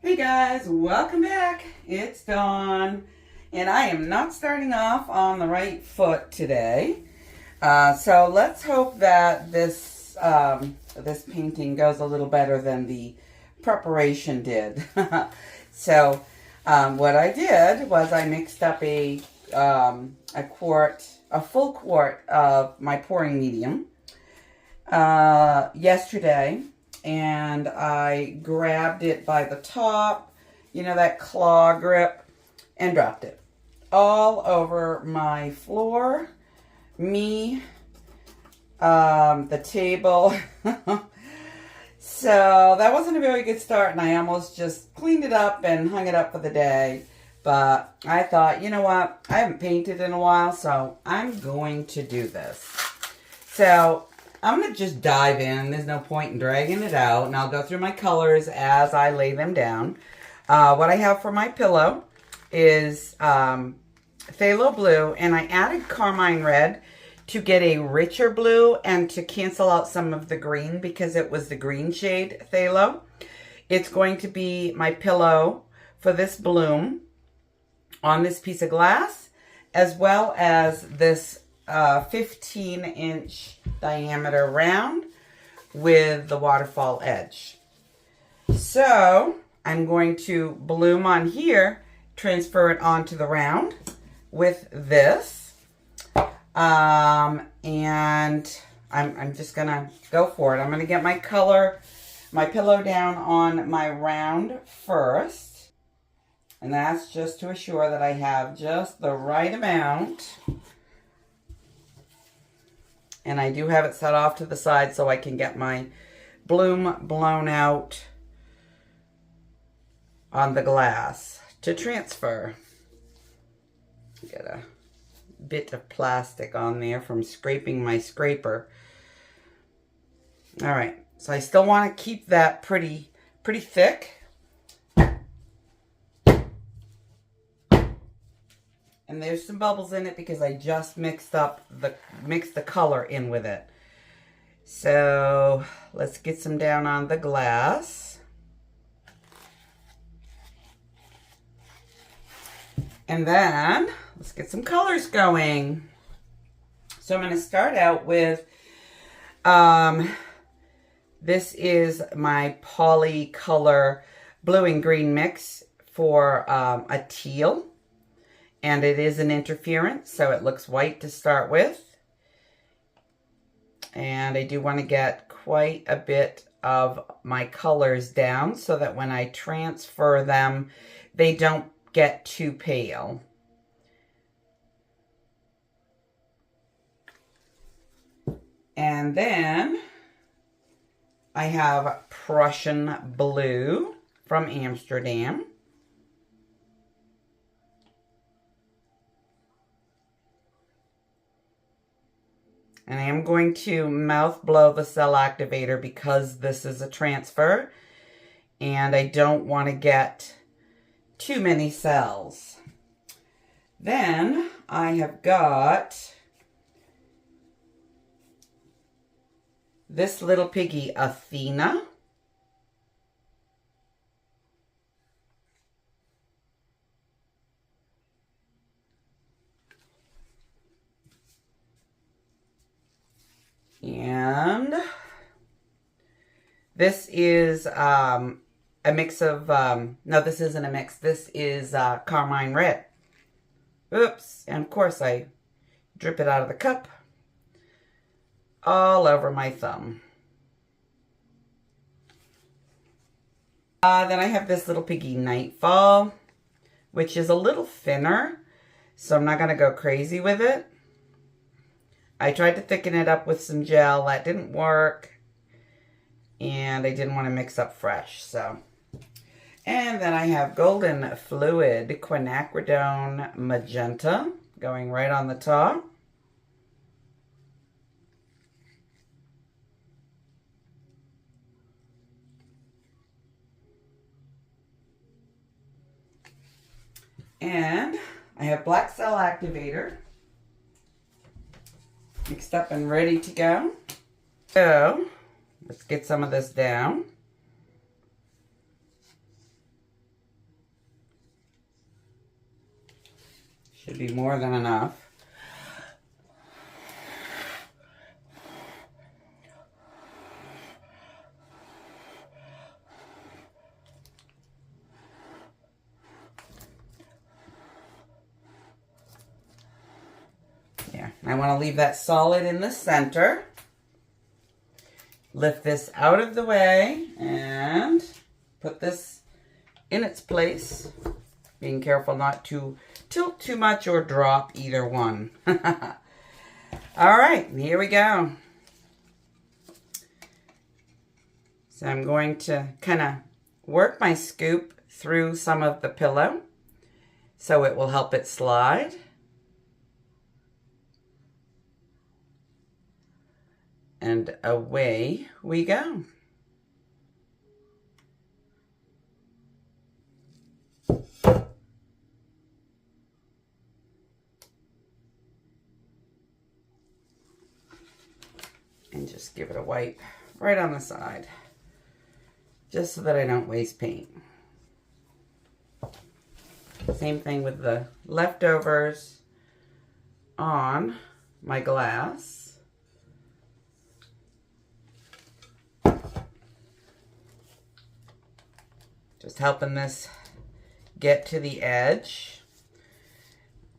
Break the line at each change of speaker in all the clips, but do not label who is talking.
Hey guys, welcome back. It's Dawn, and I am not starting off on the right foot today. So let's hope that this painting goes a little better than the preparation did. So what I did was I mixed up a full quart of my pouring medium yesterday. And I grabbed it by the top, that claw grip, and dropped it all over my floor, the table. So that wasn't a very good start, and I almost just cleaned it up and hung it up for the day. But I thought, you know what, I haven't painted in a while, so I'm going to do this. So I'm going to just dive in. There's no point in dragging it out. And I'll go through my colors as I lay them down. What I have for my pillow is phthalo blue. And I added carmine red to get a richer blue and to cancel out some of the green because it was the green shade phthalo. It's going to be my pillow for this bloom on this piece of glass, as well as this 15-inch diameter round with the waterfall edge. So I'm going to bloom on here, transfer it onto the round with this, and I'm just gonna go for it. I'm gonna get my pillow down on my round first, and that's just to assure that I have just the right amount. And I do have it set off to the side so I can get my bloom blown out on the glass to transfer. Get a bit of plastic on there from scraping my scraper. All right, so I still want to keep that pretty thick. And there's some bubbles in it because I just mixed the color in with it. So let's get some down on the glass. And then let's get some colors going. So I'm going to start out with, this is my Polycolor blue and green mix for a teal. And it is an interference, so it looks white to start with. And I do want to get quite a bit of my colors down so that when I transfer them, they don't get too pale. And then I have Prussian blue from Amsterdam. And I am going to mouth blow the cell activator because this is a transfer. And I don't want to get too many cells. Then I have got this little piggy, Athena. And this is a mix of, no, this isn't a mix. This is carmine red. Oops. And of course I drip it out of the cup all over my thumb. Then I have this little piggy, Nightfall, which is a little thinner, so I'm not going to go crazy with it. I tried to thicken it up with some gel. That didn't work. And I didn't want to mix up fresh. So, and then I have Golden Fluid Quinacridone Magenta going right on the top. And I have Black Cell Activator mixed up and ready to go. So let's get some of this down. Should be more than enough. Yeah, I want to leave that solid in the center. Lift this out of the way and put this in its place. Being careful not to tilt too much or drop either one. All right, here we go. So I'm going to kind of work my scoop through some of the pillow so it will help it slide. And away we go. And just give it a wipe right on the side, just so that I don't waste paint. Same thing with the leftovers on my glass. Just helping this get to the edge.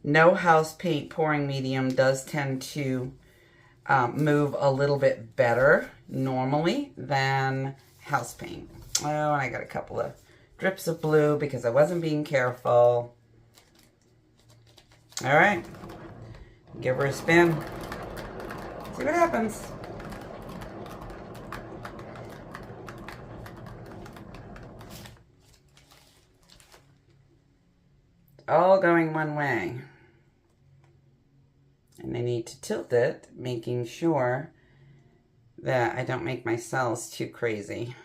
No house paint pouring medium does tend to move a little bit better normally than house paint. Oh, and I got a couple of drips of blue because I wasn't being careful. All right, give her a spin. See what happens. All going one way. And I need to tilt it, making sure that I don't make my cells too crazy.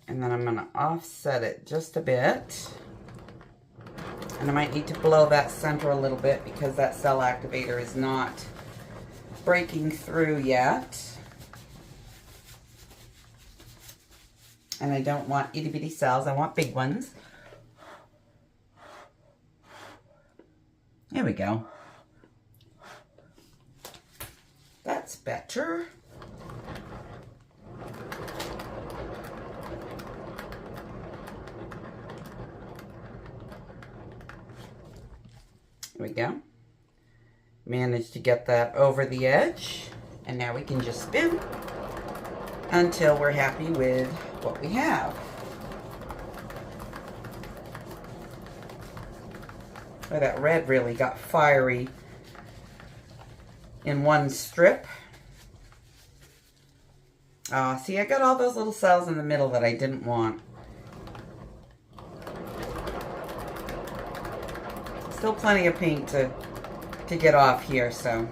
And then I'm going to offset it just a bit. And I might need to blow that center a little bit because that cell activator is not breaking through yet. And I don't want itty bitty cells, I want big ones. There we go. That's better. There we go. Managed to get that over the edge. And now we can just spin until we're happy with what we have. Oh, that red really got fiery in one strip. Oh, see, I got all those little cells in the middle that I didn't want. Still plenty of paint to get off here, so.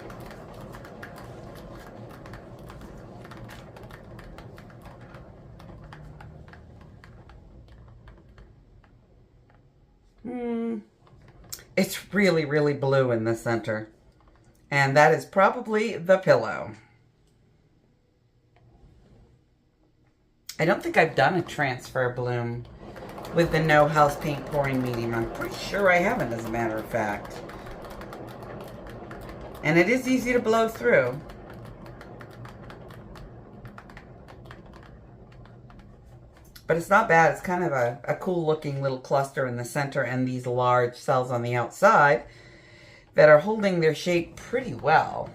It's really, really blue in the center. And that is probably the pillow. I don't think I've done a transfer bloom with the no house paint pouring medium. I'm pretty sure I haven't, as a matter of fact. And it is easy to blow through. But it's not bad. It's kind of a cool looking little cluster in the center and these large cells on the outside that are holding their shape pretty well.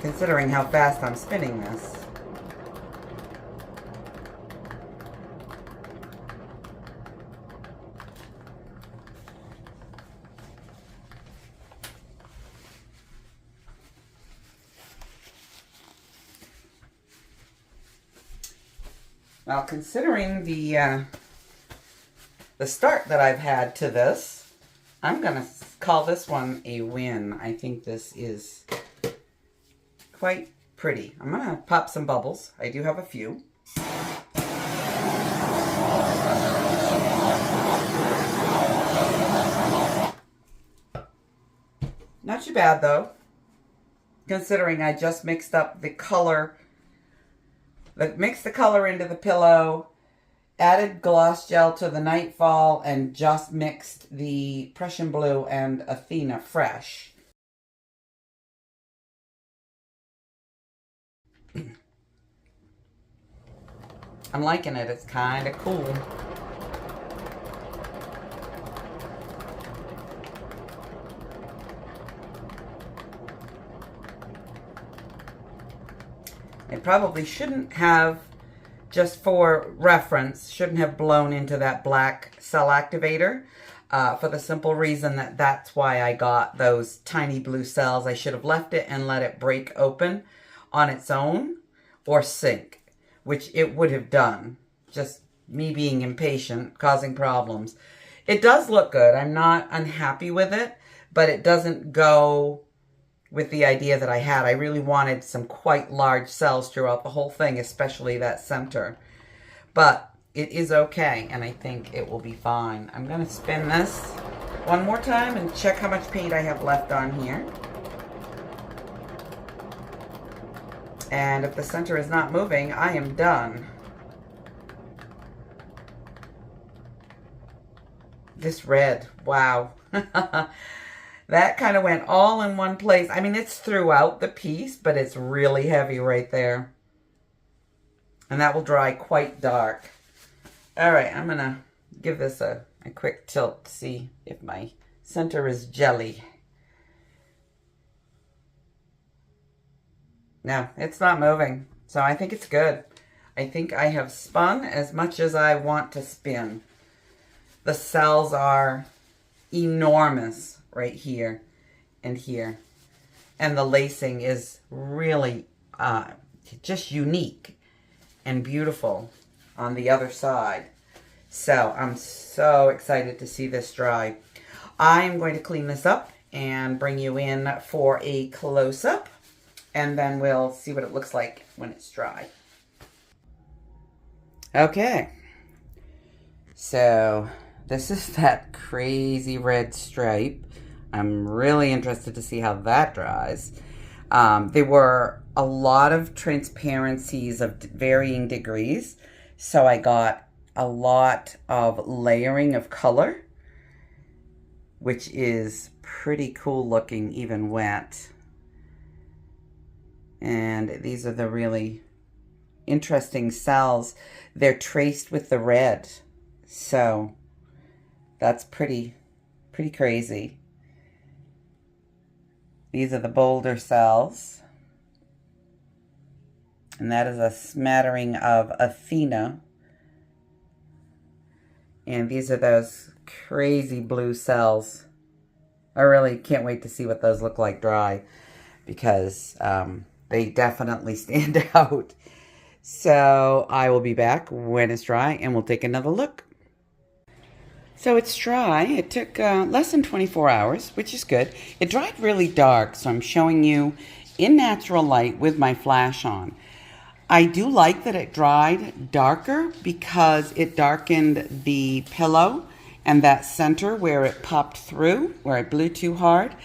Considering how fast I'm spinning this. Well, considering the start that I've had to this, I'm going to call this one a win. I think this is quite pretty. I'm going to pop some bubbles. I do have a few. Not too bad, though, considering I just mixed up the color Mixed the color into the pillow, added gloss gel to the Nightfall, and just mixed the Prussian Blue and Athena Fresh. I'm liking it. It's kind of cool. It probably shouldn't have, just for reference, shouldn't have blown into that black cell activator for the simple reason that that's why I got those tiny blue cells. I should have left it and let it break open on its own or sink, which it would have done. Just me being impatient, causing problems. It does look good. I'm not unhappy with it, but it doesn't go with the idea that I had. I really wanted some quite large cells throughout the whole thing, especially that center. But it is okay, and I think it will be fine. I'm going to spin this one more time and check how much paint I have left on here. And if the center is not moving, I am done. This red, wow. That kind of went all in one place. I mean, it's throughout the piece, but it's really heavy right there. And that will dry quite dark. All right, I'm going to give this a quick tilt to see if my center is jelly. No, it's not moving. So I think it's good. I think I have spun as much as I want to spin. The cells are enormous right here and here. And the lacing is really just unique and beautiful on the other side. So I'm so excited to see this dry. I'm going to clean this up and bring you in for a close-up, and then we'll see what it looks like when it's dry. Okay, so this is that crazy red stripe. I'm really interested to see how that dries. There were a lot of transparencies of varying degrees, so I got a lot of layering of color, which is pretty cool looking even wet. And these are the really interesting cells. They're traced with the red, so that's pretty crazy. These are the bolder cells. And that is a smattering of Athena. And these are those crazy blue cells. I really can't wait to see what those look like dry, because they definitely stand out. So I will be back when it's dry and we'll take another look. So it's dry. It took less than 24 hours, which is good. It dried really dark, so I'm showing you in natural light with my flash on. I do like that it dried darker because it darkened the pillow and that center where it popped through, where I blew too hard.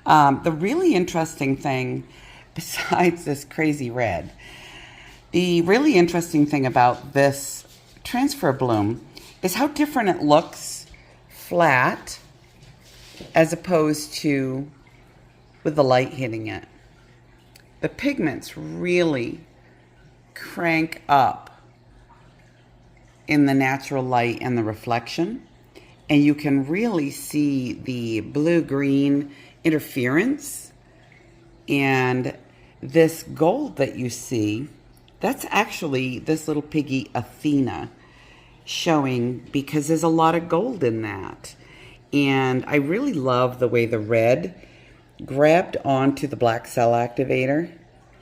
The really interesting thing, besides this crazy red, the really interesting thing about this transfer bloom is how different it looks flat as opposed to with the light hitting it. The pigments really crank up in the natural light and the reflection, and you can really see the blue-green interference. And this gold that you see, that's actually this little piggy Athena showing, because there's a lot of gold in that. And I really love the way the red grabbed onto the black cell activator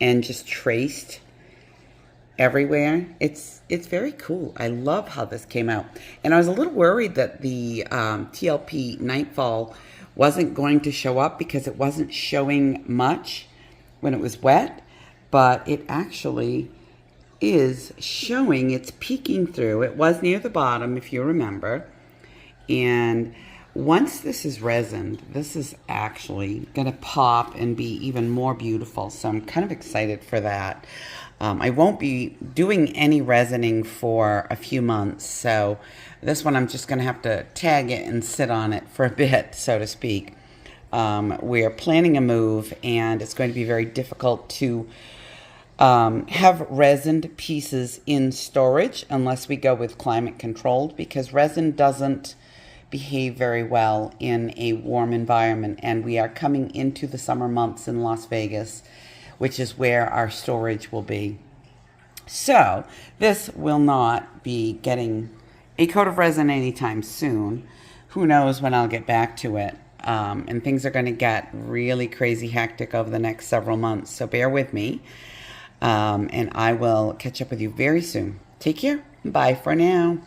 and just traced everywhere. It's very cool. I love how this came out. And I was a little worried that the TLP Nightfall wasn't going to show up because it wasn't showing much when it was wet, but it actually is showing. It's peeking through. It was near the bottom, if you remember. And once this is resined, this is actually going to pop and be even more beautiful. So I'm kind of excited for that. I won't be doing any resining for a few months. So this one I'm just going to have to tag it and sit on it for a bit, so to speak. We're planning a move, and it's going to be very difficult to have resined pieces in storage unless we go with climate controlled, because resin doesn't behave very well in a warm environment, and we are coming into the summer months in Las Vegas, which is where our storage will be. So this will not be getting a coat of resin anytime soon. Who knows when I'll get back to it. And things are going to get really crazy hectic over the next several months, so bear with me. And I will catch up with you very soon. Take care. Bye for now.